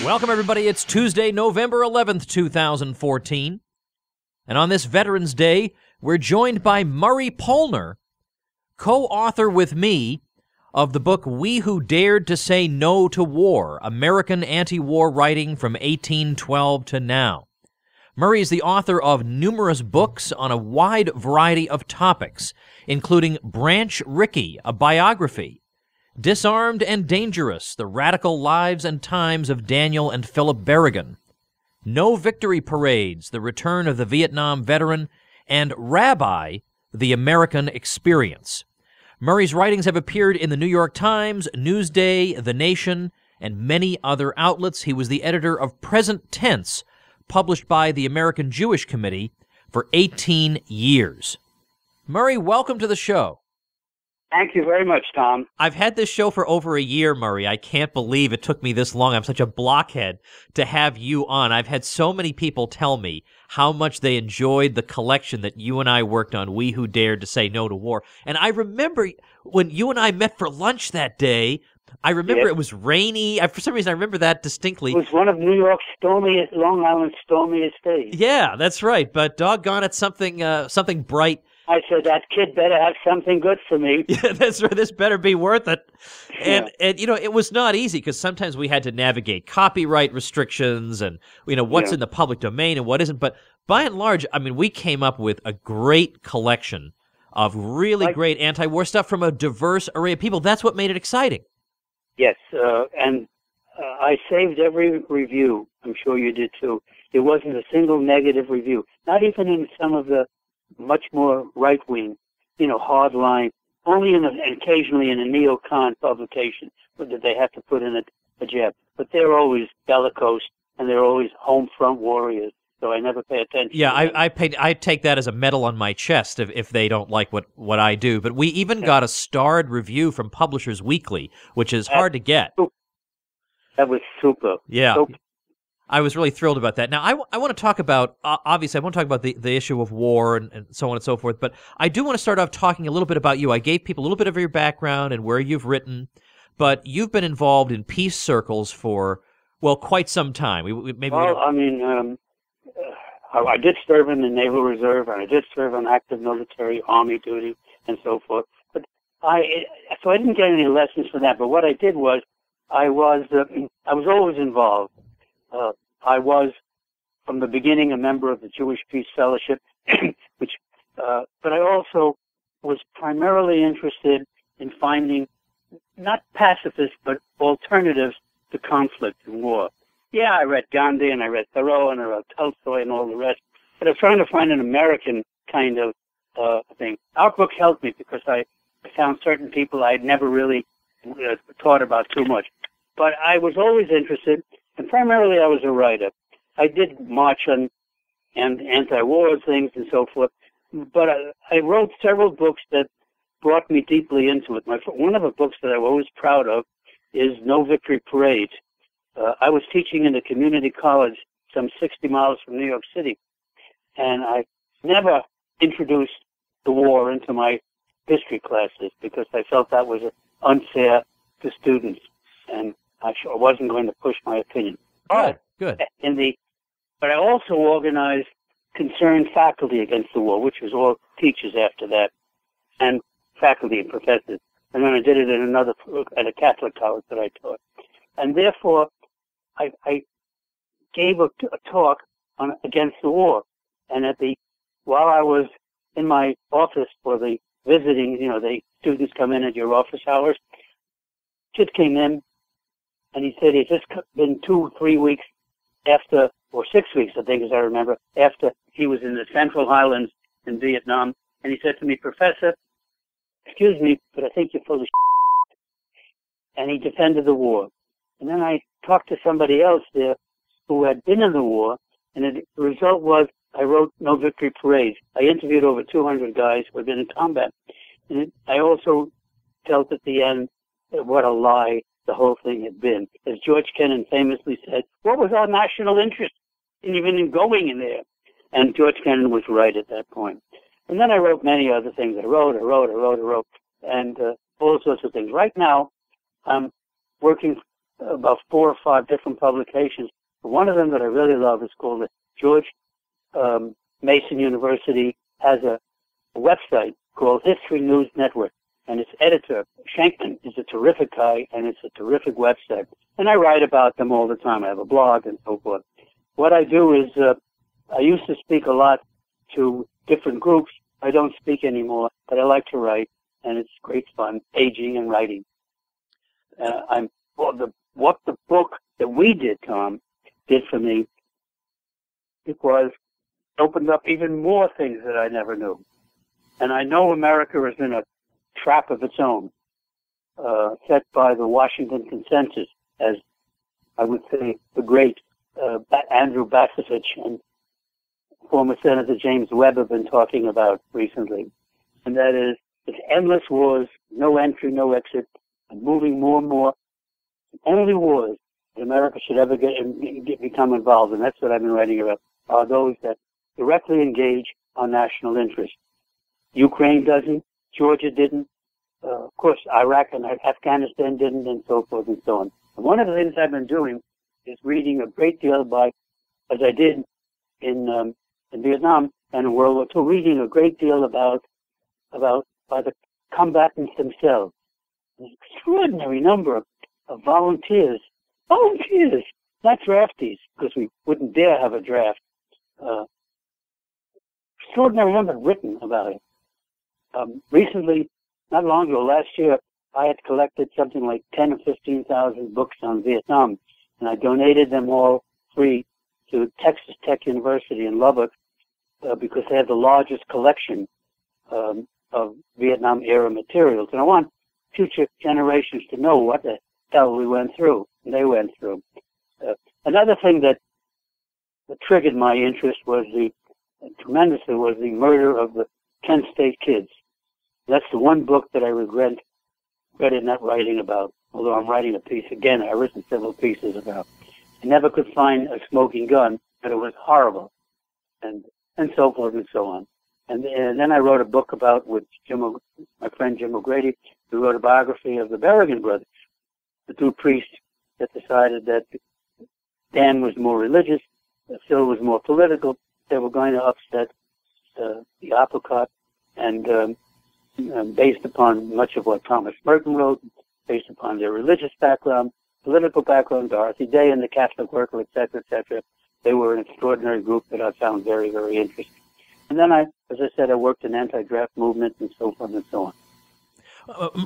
Welcome, everybody. It's Tuesday, November 11th, 2014. And on this Veterans Day, we're joined by Murray Poellner, co-author with me of the book We Who Dared to Say No to War, American Anti-War Writing from 1812 to Now. Murray is the author of numerous books on a wide variety of topics, including Branch Rickey, a biography, Disarmed and Dangerous, The Radical Lives and Times of Daniel and Philip Berrigan, No Victory Parades, The Return of the Vietnam Veteran, and Rabbi, The American Experience. Murray's writings have appeared in the New York Times, Newsday, The Nation, and many other outlets. He was the editor of Present Tense, published by the American Jewish Committee, for 18 years. Murray, welcome to the show. Thank you very much, Tom. I've had this show for over a year, Murray. I can't believe it took me this long. I'm such a blockhead to have you on. I've had so many people tell me how much they enjoyed the collection that you and I worked on, We Who Dared to Say No to War. And I remember when you and I met for lunch that day, I remember It was rainy. For some reason, I remember that distinctly. It was one of New York's Long Island's stormiest days. Yeah, that's right. But doggone it, something bright. I said, that kid better have something good for me. Yeah, that's right. This better be worth it. And you know, it was not easy because sometimes we had to navigate copyright restrictions and, you know, what's in the public domain and what isn't. But by and large, I mean, we came up with a great collection of really great anti-war stuff from a diverse array of people. That's what made it exciting. Yes, and I saved every review. I'm sure you did too. There wasn't a single negative review, not even in some of the much more right-wing, hardline, only occasionally in a neocon publication that they have to put in a jab. But they're always bellicose, and they're always home front warriors, so I never pay attention. Yeah, I take that as a medal on my chest if they don't like what I do. But we even got a starred review from Publishers Weekly, which is hard to get. That was super. Yeah. Super. I was really thrilled about that. Now, I want to talk about, obviously, I want to talk about the issue of war and so on and so forth, but I do want to start off talking a little bit about you. I gave people a little bit of your background and where you've written, but you've been involved in peace circles for, well, quite some time. I did serve in the Naval Reserve, and I did serve on active military, Army duty, and so forth. But I didn't get any lessons from that, but what I did was, I was always involved. I was, from the beginning, a member of the Jewish Peace Fellowship, but I also was primarily interested in finding not pacifists, but alternatives to conflict and war. Yeah, I read Gandhi, and I read Thoreau, and I read Tolstoy, and all the rest, but I was trying to find an American kind of thing. Our book helped me because I found certain people I'd never really taught about too much. But I was always interested, and primarily I was a writer. I did march on and anti-war things and so forth, but I wrote several books that brought me deeply into it. One of the books that I'm always proud of is No Victory Parade. I was teaching in a community college some 60 miles from New York City, and I never introduced the war into my history classes because I felt that was unfair to students, and I wasn't going to push my opinion. Good. But I also organized concerned faculty against the war, which was all teachers after that, and faculty and professors. And then I did it at a Catholic college that I taught. And therefore, I gave a talk against the war. And while I was in my office for the visiting, the students come in at your office hours, kid came in, and he said he'd just been 2 or 3 weeks after, or 6 weeks, I think, as I remember, after he was in the Central Highlands in Vietnam. And he said to me, "Professor, excuse me, but I think you're full of shit." And he defended the war. And then I talked to somebody else there who had been in the war, and the result was I wrote No Victory Parade. I interviewed over 200 guys who had been in combat. And I also felt at the end what a lie the whole thing had been. As George Kennan famously said, what was our national interest even in going in there? And George Kennan was right at that point. And then I wrote many other things. I wrote, and all sorts of things. Right now, I'm working about 4 or 5 different publications. One of them that I really love is called the George Mason University has a website called History News Network, and its editor, Shankman, is a terrific guy, and it's a terrific website. And I write about them all the time. I have a blog and so forth. What I do is I used to speak a lot to different groups. I don't speak anymore, but I like to write, and it's great fun, aging and writing. What the book that we did, Tom, did for me, it was opened up even more things that I never knew. And I know America is in a trap of its own, set by the Washington Consensus, as I would say the great Andrew Bacevich and former Senator James Webb have been talking about recently. And that is, it's endless wars, no entry, no exit, and moving more and more. Only wars that America should ever become involved in, that's what I've been writing about, are those that directly engage our national interest. Ukraine doesn't, Georgia didn't, of course Iraq and Afghanistan didn't, and so forth and so on. And one of the things I've been doing is reading a great deal as I did in Vietnam and in World War II, reading a great deal about by the combatants themselves. An extraordinary number of volunteers, not draftees, because we wouldn't dare have a draft. Extraordinary number written about it. Recently, not long ago, last year, I had collected something like 10 or 15,000 books on Vietnam, and I donated them all free to Texas Tech University in Lubbock because they have the largest collection of Vietnam-era materials. And I want future generations to know what the hell we went through, and they went through. Another thing that triggered my interest was the murder of the Kent State kids. That's the one book that I regret not writing about, although I'm writing a piece again. I've written several pieces about. I never could find a smoking gun, but it was horrible, and so forth and so on. And then I wrote a book about with my friend Jim O'Grady, who wrote a biography of the Berrigan brothers, the 2 priests that decided that Dan was more religious, Phil was more political. They were going to upset the apple cart, and based upon much of what Thomas Merton wrote, based upon their religious background, political background, Dorothy Day and the Catholic Worker, etc., they were an extraordinary group that I found very, very interesting. And then as I said, I worked in anti-draft movements and so forth and so on.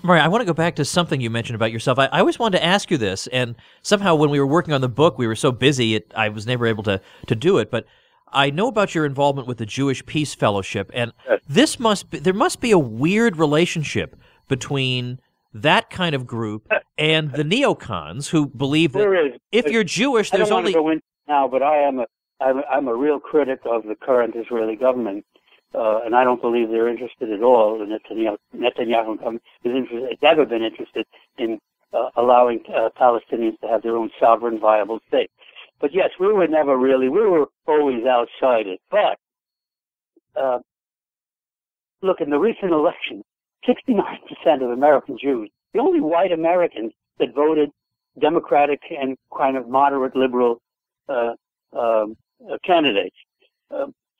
Murray, I want to go back to something you mentioned about yourself. I always wanted to ask you this, and somehow when we were working on the book, we were so busy, I was never able to do it, but I know about your involvement with the Jewish Peace Fellowship, and there must be a weird relationship between that kind of group and the neocons who believe that if you're Jewish, there's only... I don't want to go into now, but I'm a real critic of the current Israeli government, and I don't believe they're interested at all. The Netanyahu government has never been interested in allowing Palestinians to have their own sovereign, viable state. But yes, we were always outsiders. But look, in the recent election, 69% of American Jews, the only white Americans that voted Democratic and kind of moderate liberal candidates.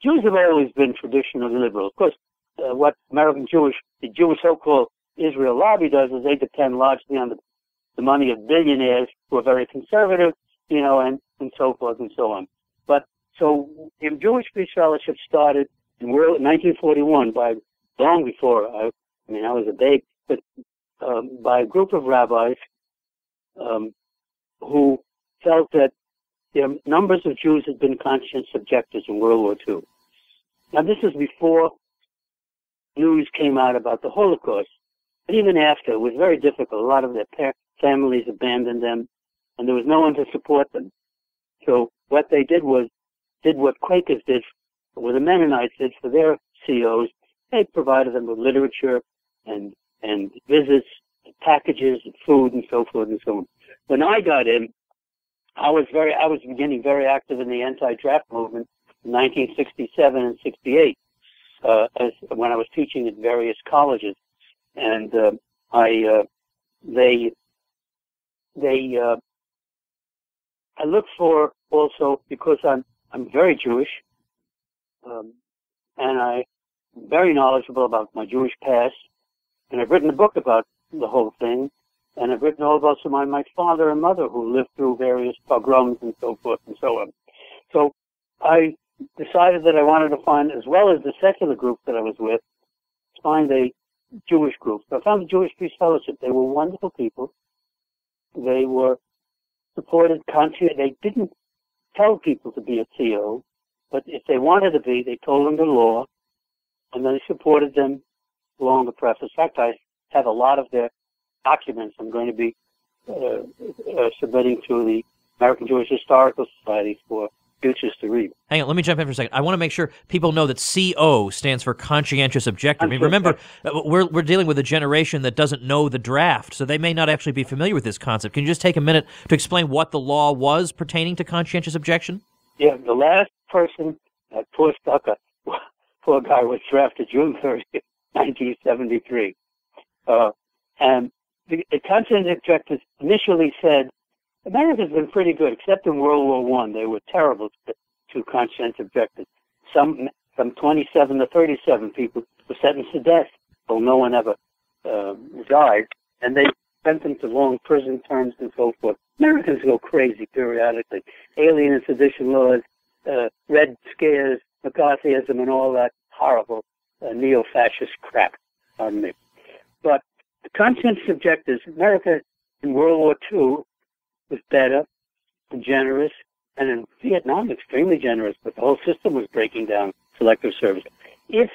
Jews have always been traditionally liberal. Of course, what the Jewish so-called Israel lobby does is they depend largely on the money of billionaires who are very conservative, and so forth and so on. But so the Jewish Peace Fellowship started in 1941 long before I was a babe, but by a group of rabbis who felt that their numbers of Jews had been conscience objectors in World War II. Now this is before news came out about the Holocaust, but even after, it was very difficult. A lot of their families abandoned them, and there was no one to support them. So what they did what Quakers did, or the Mennonites did for their COs. They provided them with literature and visits, and packages, and food, and so forth and so on. When I got in, I was beginning very active in the anti-draft movement in 1967 and 68, when I was teaching at various colleges, and they I look for also, because I'm very Jewish, and I'm very knowledgeable about my Jewish past, and I've written a book about the whole thing, and I've written all about my father and mother who lived through various pogroms and so forth and so on. So I decided that I wanted to find, as well as the secular group that I was with, find a Jewish group. So I found the Jewish Peace Fellowship. They were wonderful people. They were supported conscience. They didn't tell people to be a CO, but if they wanted to be, they told them the law, and then they supported them along the preface. In fact, I have a lot of their documents I'm going to be submitting to the American Jewish Historical Society for futures to read. Hang on, let me jump in for a second. I want to make sure people know that CO stands for conscientious objector. I mean, remember, we're dealing with a generation that doesn't know the draft, so they may not actually be familiar with this concept. Can you just take a minute to explain what the law was pertaining to conscientious objection? Yeah, the last person, poor Stucker, poor guy, was drafted June 30th, 1973. And the conscientious objectors initially said, America's been pretty good, except in World War I. They were terrible to conscientious objectors. Some 27 to 37 people were sentenced to death, though no one ever died, and they sentenced to long prison terms and so forth. Americans go crazy periodically. Alien and sedition laws, Red Scares, McCarthyism, and all that horrible neo-fascist crap. Pardon me. But the conscientious objectors, America in World War II was better and generous, and in Vietnam extremely generous, but the whole system was breaking down, selective service. If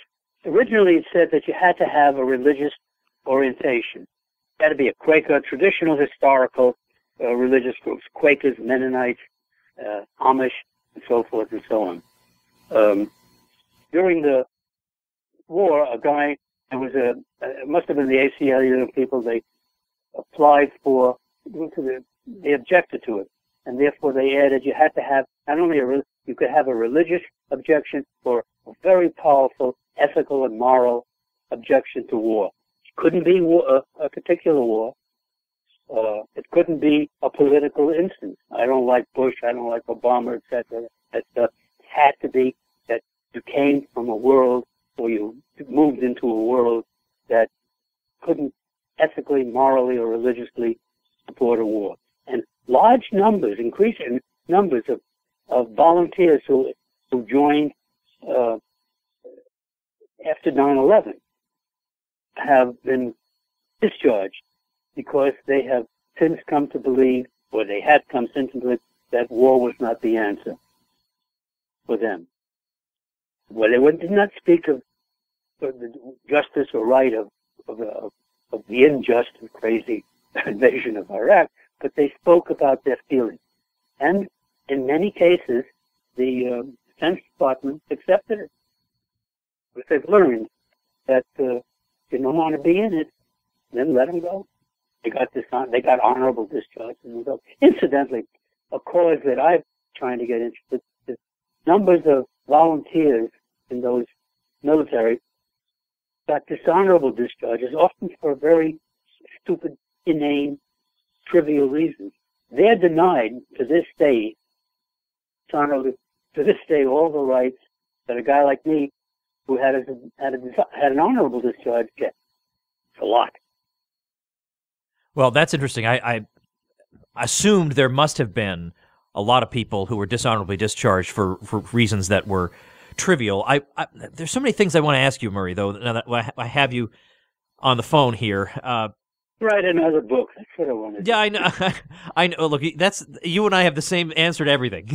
originally it said that you had to have a religious orientation, it had to be a Quaker, traditional historical religious groups, Quakers, Mennonites, Amish, and so forth and so on. During the war, a guy, it must have been the ACLU people, they applied for, they objected to it, and therefore they added you had to have not only you could have a religious objection or a very powerful ethical and moral objection to war. It couldn't be a particular war. It couldn't be a political instance. I don't like Bush. I don't like Obama, etc. It had to be that you came from a world, or you moved into a world that couldn't ethically, morally, or religiously support a war. And large numbers, increasing numbers of volunteers who joined after 9/11 have been discharged because they have since come to believe, or they had come since to believe, that war was not the answer for them. Well, they did not speak of the justice or right of the unjust and crazy invasion of Iraq, but they spoke about their feelings. And in many cases, the Defense Department accepted it. If they've learned that if you don't want to be in it, then let them go. They got honorable discharge. And go. Incidentally, a cause that I'm trying to get interested is numbers of volunteers in those military got dishonorable discharges, often for very stupid, inane, trivial reasons. They're denied to this day, all the rights that a guy like me, who had an honorable discharge, gets. It's a lot. Well, that's interesting. I assumed there must have been a lot of people who were dishonorably discharged for reasons that were trivial. There's so many things I want to ask you, Murray, though, now that I have you on the phone here. Write another book. That's what I want to do. Yeah, I know. I know. Look, you and I have the same answer to everything.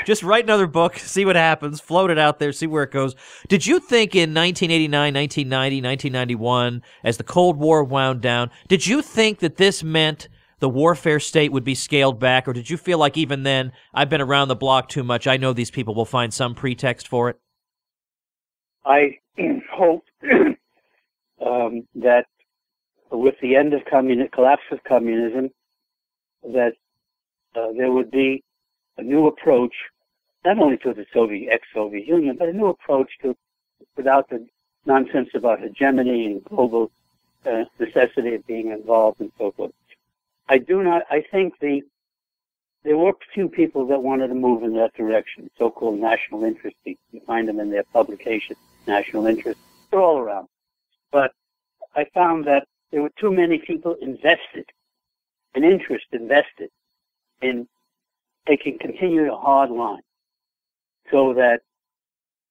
Just write another book, see what happens, float it out there, see where it goes. Did you think in 1989, 1990, 1991, as the Cold War wound down, did you think that this meant the warfare state would be scaled back, or did you feel like even then, I've been around the block too much, I know these people will find some pretext for it? I hoped that with the end of collapse of communism, that there would be a new approach, not only to the ex-Soviet Union, but a new approach without the nonsense about hegemony and global necessity of being involved and so forth. I think the there were few people that wanted to move in that direction, so-called national interest people. You find them in their publication, national interest. They're all around. But I found that there were too many people invested, an interest invested in continuing a hard line. So that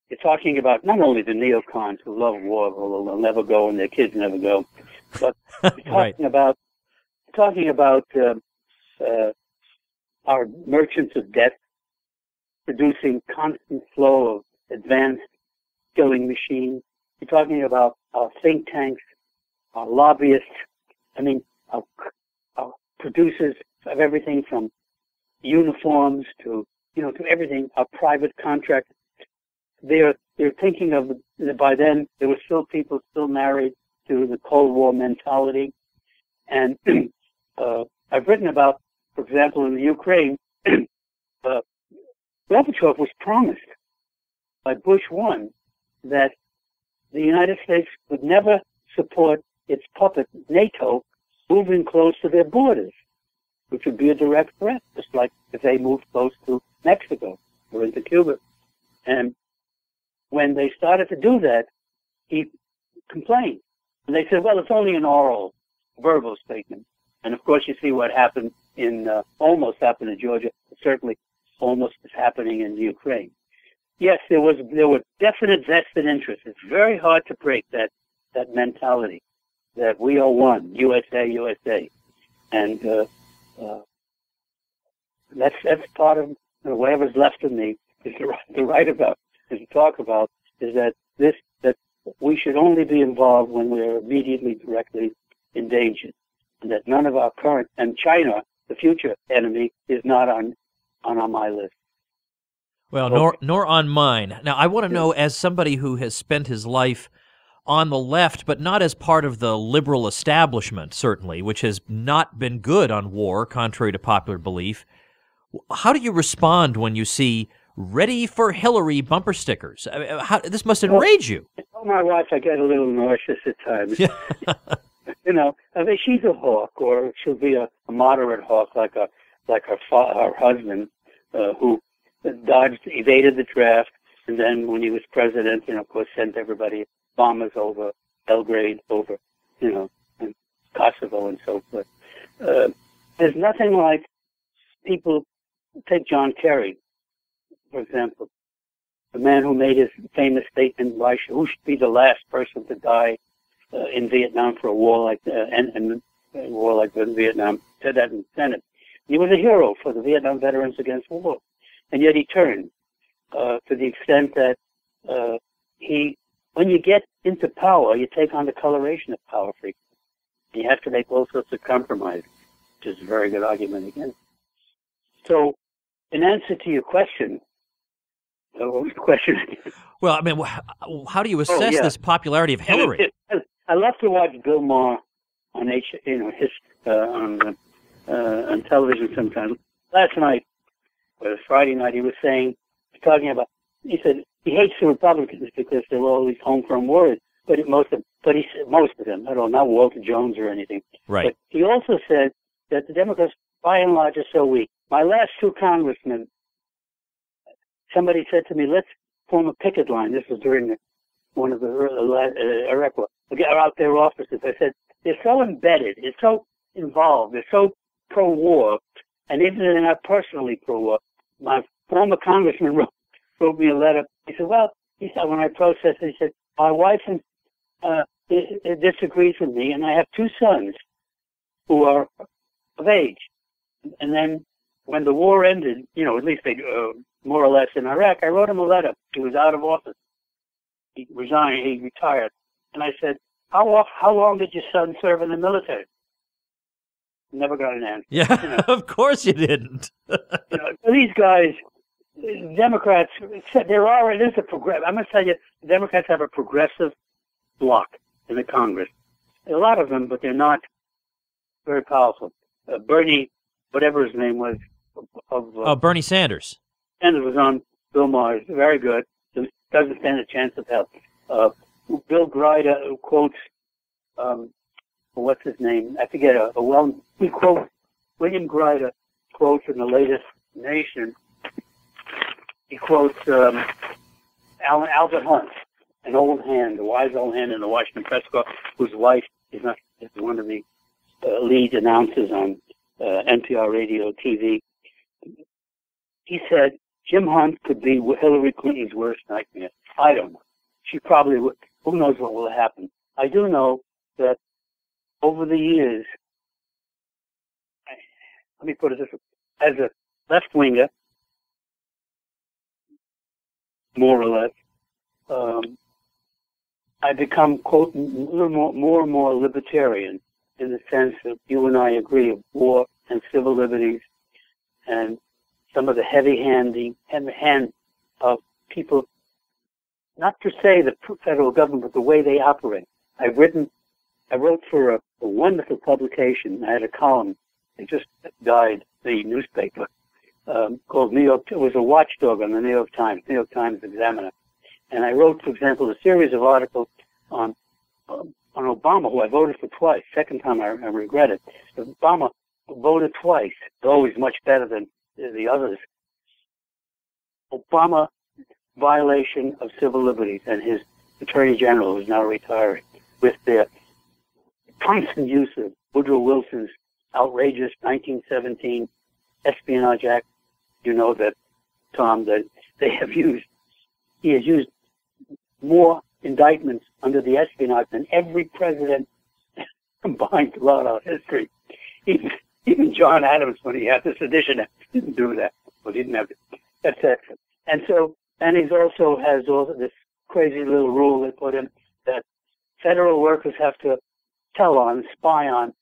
you're talking about not only the neocons who love war, who will never go and their kids never go, but you're talking about our merchants of death producing constant flow of advanced killing machines. You're talking about our think tanks, our lobbyists, our producers of everything from uniforms to everything, our private contractors. They're thinking of, by then, there were still people still married to the Cold War mentality. And I've written about, for example, in the Ukraine, Gorbachev was promised by Bush 1 that the United States would never support its puppet, NATO, moving close to their borders, which would be a direct threat, just like if they moved close to Mexico or into Cuba. And when they started to do that, he complained. And they said, well, it's only an oral, verbal statement. And of course, you see what happened almost happened in Georgia. Certainly almost is happening in Ukraine. Yes, there were definite vested interests. It's very hard to break that mentality that we are one, USA, USA. And that's part of whatever's left of me is to write about, is to talk about, is that we should only be involved when we're immediately, directly endangered. And that none of our current, and China, the future enemy, is not on my list. Well, nor on mine. Now, I want to know, as somebody who has spent his life on the left, but not as part of the liberal establishment, certainly, which has not been good on war, contrary to popular belief, how do you respond when you see "Ready for Hillary" bumper stickers? This must enrage you. I told my wife I get a little nauseous at times. She's a hawk, or she'll be a moderate hawk, like her husband, who evaded the draft, and then when he was president, of course, sent everybody bombers over Belgrade, over, and Kosovo and so forth. There's nothing like people. Take John Kerry, for example, the man who made his famous statement, who should be the last person to die in Vietnam for a war like and a war like Vietnam, said that in the Senate. He was a hero for the Vietnam Veterans Against War, and yet he turned to the extent that when you get into power, you take on the coloration of power frequency. You have to make all sorts of compromises, which is a very good argument again. So, in answer to your question, what was the question? Well, how do you assess this popularity of Hillary? I love to watch Bill Maher on on television sometimes. Last night, or Friday night, he said he hates the Republicans because they're all these homegrown words, but most of them, I don't know, not Walter Jones or anything. Right. But he also said that the Democrats, by and large, are so weak. My last two congressmen, somebody said to me, let's form a picket line. This was during one of the Iraq war. Out their offices. I said, they're so embedded, they're so involved, they're so pro-war, and even they're not personally pro-war. My former congressman wrote me a letter. He said, when I protested, he said, my wife disagrees with me, and I have two sons who are of age. And then when the war ended, at least they more or less in Iraq, I wrote him a letter. He was out of office. He resigned. He retired. And I said, how long did your son serve in the military? Never got an answer. Yeah, of course you didn't. These guys, Democrats, it is a progressive. I'm going to tell you, the Democrats have a progressive bloc in the Congress. A lot of them, but they're not very powerful. Bernie, whatever his name was, Bernie Sanders. Sanders was on Bill Maher. Very good. Doesn't stand a chance of help. Bill Grider quotes, what's his name? I forget. We quote William Grider quote from the latest Nation. He quotes Albert Hunt, an old hand, a wise old hand in the Washington Press Corps, whose wife is one of the lead announcers on NPR radio, TV. He said, Jim Hunt could be Hillary Clinton's worst nightmare. I don't know. She probably would. Who knows what will happen? I do know that over the years, let me put it this way, as a left-winger, more or less, I become, quote, a little more and more libertarian in the sense that you and I agree of war and civil liberties and some of the heavy-handing hand of people, not to say the federal government, but the way they operate. I wrote for a wonderful publication. I had a column. It just died, the newspaper, called New York. It was a watchdog on the New York Times Examiner. And I wrote, for example, a series of articles on Obama, who I voted for twice. Second time I regret it. Obama voted twice, always much better than the others. Obama violation of civil liberties, and his Attorney General, who's now retiring, with their constant use of Woodrow Wilson's outrageous 1917 Espionage Act. You know that, Tom, that he has used more indictments under the espionage than every president combined throughout our history. Even John Adams, when he had the Sedition Act, didn't do that. Well, he didn't have it, etc. And he also has this crazy little rule they put in that federal workers have to spy on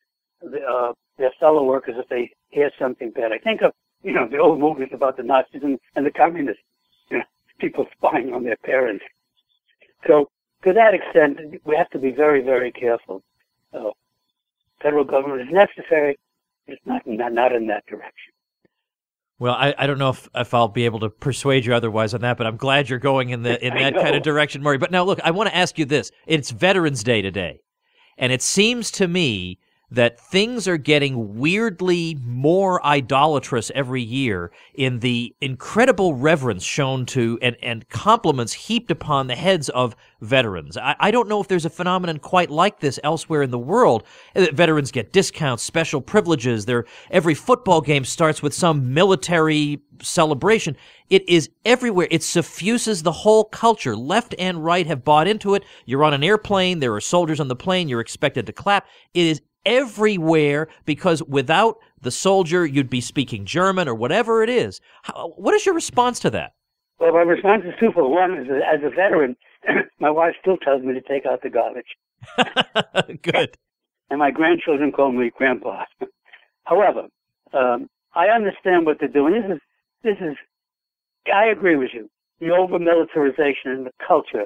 their fellow workers if they hear something bad. I think of, the old movies about the Nazis and the communists, people spying on their parents. So to that extent, we have to be very, very careful. Federal government is necessary, but it's not in that direction. Well, I don't know if I'll be able to persuade you otherwise on that, but I'm glad you're going in that kind of direction, Murray. But now, look, I want to ask you this. It's Veterans Day today, and it seems to me that things are getting weirdly more idolatrous every year in the incredible reverence shown to and compliments heaped upon the heads of veterans. I don't know if there's a phenomenon quite like this elsewhere in the world. Veterans get discounts, special privileges. Every football game starts with some military celebration. It is everywhere. It suffuses the whole culture. Left and right have bought into it. You're on an airplane. There are soldiers on the plane. You're expected to clap. It is everywhere, because without the soldier, you'd be speaking German or whatever it is. What is your response to that? Well, my response is twofold. One is, as a veteran, my wife still tells me to take out the garbage. Good. And my grandchildren call me Grandpa. However, I understand what they're doing. I agree with you. The over-militarization in the culture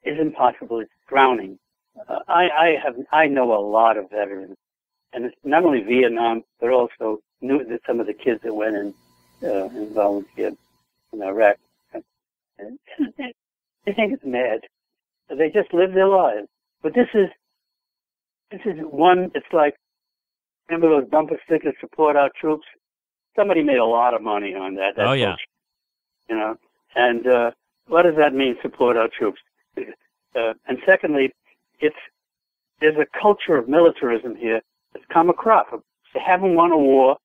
is impossible. It's drowning. I know a lot of veterans, and it's not only Vietnam, but also some of the kids that went in and volunteered in Iraq. And they think it's mad. They just live their lives. But this is one. It's like, remember those bumper stickers, support our troops? Somebody made a lot of money on that. Oh yeah. Bullshit, And what does that mean? Support our troops. And secondly, there's a culture of militarism here that's come across. They haven't won a war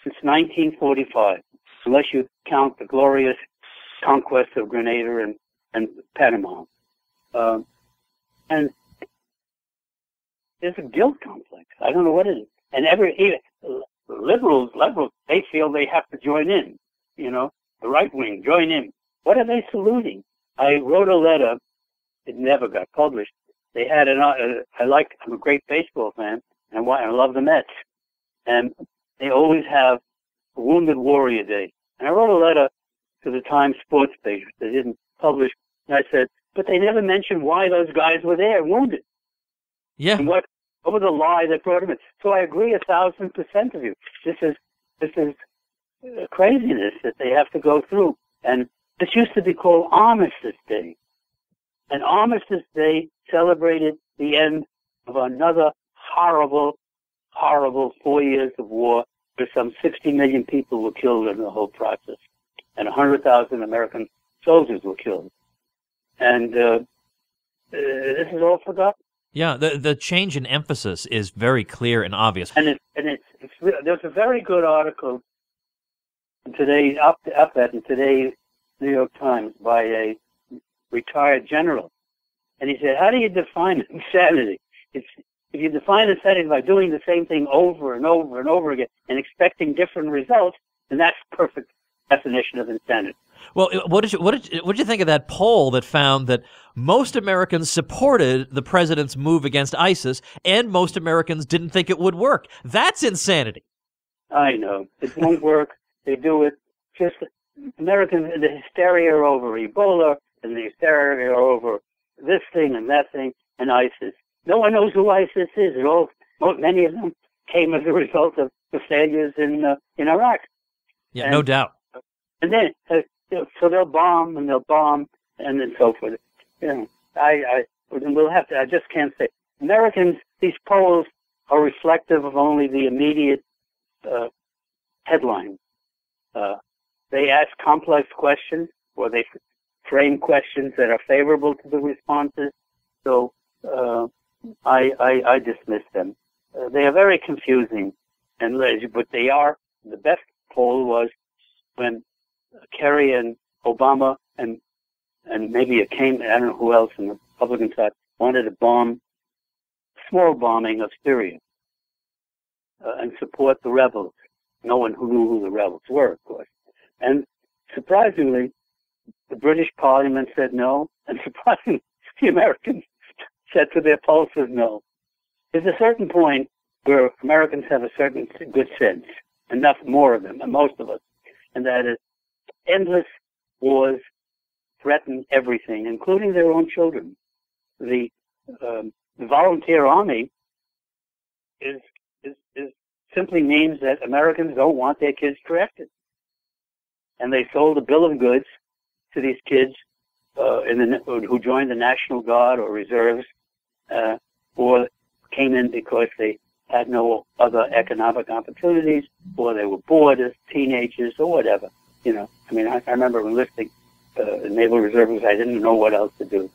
since 1945, unless you count the glorious conquest of Grenada and Panama. And there's a guilt complex. I don't know what it is. And even liberals, they feel they have to join in. The right wing, join in. What are they saluting? I wrote a letter. It never got published. They had I'm a great baseball fan, and I love the Mets. And they always have a Wounded Warrior Day. And I wrote a letter to the Times sports page, which they didn't publish. And I said, but they never mentioned why those guys were there, wounded. Yeah. And what was the lie that brought them in? So I agree 1,000% with you. This is craziness that they have to go through. And this used to be called Armistice Day. And Armistice Day celebrated the end of another horrible, horrible 4 years of war where some 60 million people were killed in the whole process, and 100,000 American soldiers were killed. And this is all forgotten. Yeah, the change in emphasis is very clear and obvious. And there's a very good article in today's op-ed in today's New York Times by a retired general, and he said, "How do you define insanity? If you define insanity by doing the same thing over and over and over again and expecting different results, then that's perfect definition of insanity." Well, what did you think of that poll that found that most Americans supported the president's move against ISIS, and most Americans didn't think it would work? That's insanity. I know it won't work. They do it. Just Americans, the hysteria over Ebola and the hysteria over this thing and that thing and ISIS. No one knows who ISIS is. Many of them came as a result of the failures in Iraq. Yeah, no doubt. And then, so they'll bomb and then so forth. You know, we'll have to. I just can't say. Americans, these polls are reflective of only the immediate headline. They ask complex questions, or they frame questions that are favorable to the responses. So I dismiss them. They are very confusing, but they are. The best poll was when Kerry and Obama and maybe it came, I don't know who else in the Republican side, wanted to small bombing of Syria and support the rebels. No one who knew who the rebels were, of course. And surprisingly, the British Parliament said no, and surprisingly, the Americans said to their pollsters no. There's a certain point where Americans have a certain good sense, enough more of them, and most of us, and that is endless wars threaten everything, including their own children. The volunteer army is simply means that Americans don't want their kids drafted. And they sold a bill of goods to these kids who joined the National Guard or reserves, or came in because they had no other economic opportunities, or they were bored as teenagers, or whatever. You know, I mean, I remember enlisting in Naval Reserves. I didn't know what else to do,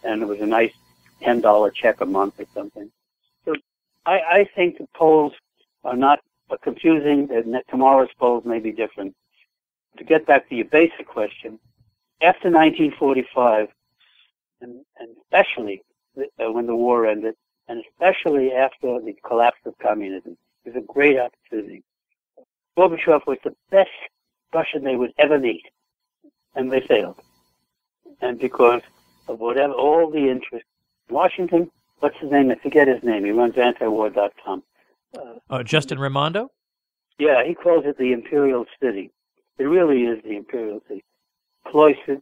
and it was a nice $10 check a month or something. So I think the polls are not confusing, and tomorrow's polls may be different. To get back to your basic question, after 1945, and especially when the war ended, and especially after the collapse of communism, it was a great opportunity. Gorbachev was the best Russian they would ever meet, and they failed. And because of whatever, all the interest. Washington, what's his name? I forget his name. He runs antiwar.com. Justin Raimondo? Yeah, he calls it the Imperial City. It really is the Imperial City. Cloistered,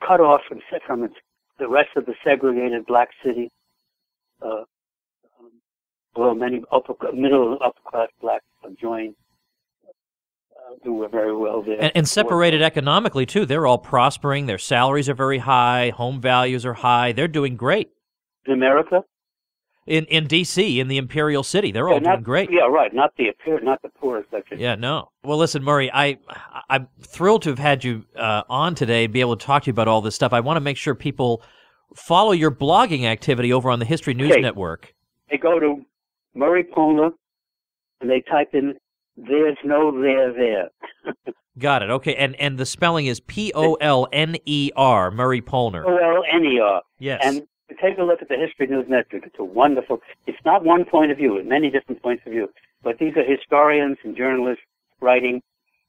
cut off from the rest of the segregated black city. Well, many middle and upper class blacks joined. Do very well there. And separated economically, too. They're all prospering. Their salaries are very high. Home values are high. They're doing great. In America? In D.C., in the Imperial City. They're all doing great. Yeah, right. Not the poorest section. Yeah, no. Well, listen, Murray, I'm thrilled to have had you on today and be able to talk to you about all this stuff. I want to make sure people follow your blogging activity over on the History News Network. They go to Murray Polner, and they type in, "There's no there." Got it. Okay, and the spelling is Polner, Murray Polner. Polner. Yes. And take a look at the History News Network. It's a wonderful. It's not one point of view, it's many different points of view. But these are historians and journalists writing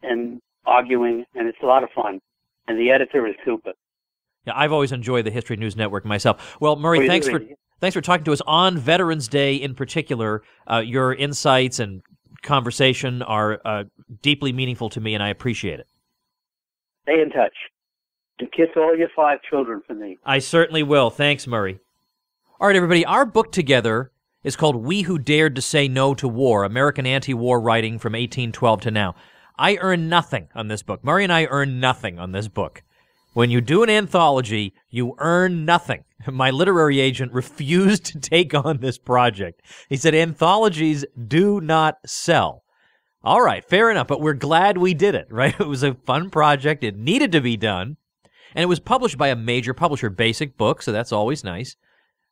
and arguing, and it's a lot of fun. And the editor is super. Yeah, I've always enjoyed the History News Network myself. Well, Murray, thanks for talking to us on Veterans Day in particular. Your insights and conversation are deeply meaningful to me, and I appreciate it. Stay in touch. And kiss all your 5 children for me. I certainly will. Thanks, Murray. All right, everybody, our book together is called We Who Dared to Say No to War, American Anti-War Writing from 1812 to Now. I earn nothing on this book. Murray and I earn nothing on this book. When you do an anthology, you earn nothing. My literary agent refused to take on this project. He said anthologies do not sell. All right, fair enough, but we're glad we did it, right? It was a fun project. It needed to be done, and it was published by a major publisher, Basic Books, so that's always nice.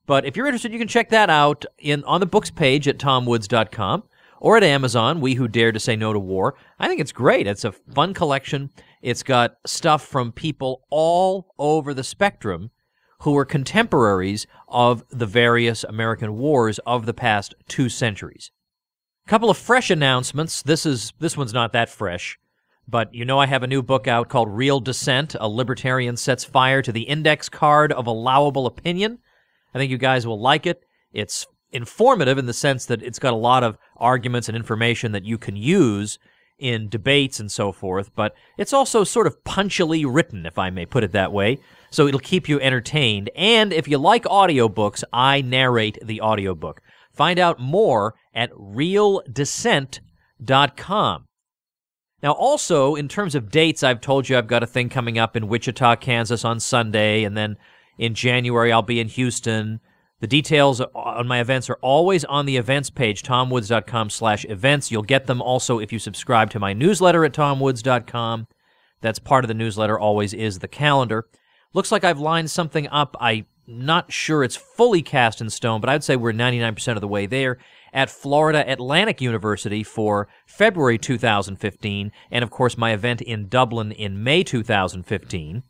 But if you're interested, you can check that out on the books page at tomwoods.com or at Amazon, We Who Dare to Say No to War. I think it's great. It's a fun collection. It's got stuff from people all over the spectrum who were contemporaries of the various American wars of the past 2 centuries. Couple of fresh announcements. This one's not that fresh, but you know I have a new book out called Real Dissent, A Libertarian Sets Fire to the Index Card of Allowable Opinion. I think you guys will like it. It's informative in the sense that it's got a lot of arguments and information that you can use in debates and so forth, but it's also sort of punchily written, if I may put it that way, so it'll keep you entertained. And if you like audiobooks, I narrate the audiobook. Find out more at realdissent.com. Now, also, in terms of dates, I've told you I've got a thing coming up in Wichita, Kansas on Sunday, and then in January I'll be in Houston. The details on my events are always on the events page, tomwoods.com/events. You'll get them also if you subscribe to my newsletter at tomwoods.com. That's part of the newsletter, always is the calendar. Looks like I've lined something up. I'm not sure it's fully cast in stone, but I'd say we're 99% of the way there, at Florida Atlantic University for February 2015, and of course my event in Dublin in May 2015.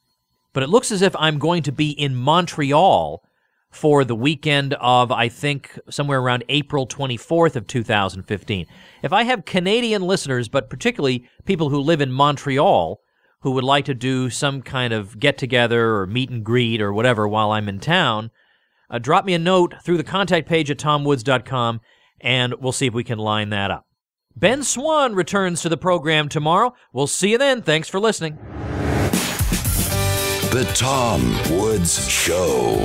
But it looks as if I'm going to be in Montreal for the weekend of, I think, somewhere around April 24th of 2015. If I have Canadian listeners, but particularly people who live in Montreal, who would like to do some kind of get-together or meet and greet or whatever while I'm in town, drop me a note through the contact page at tomwoods.com, and we'll see if we can line that up. Ben Swan returns to the program tomorrow. We'll see you then. Thanks for listening. The Tom Woods Show.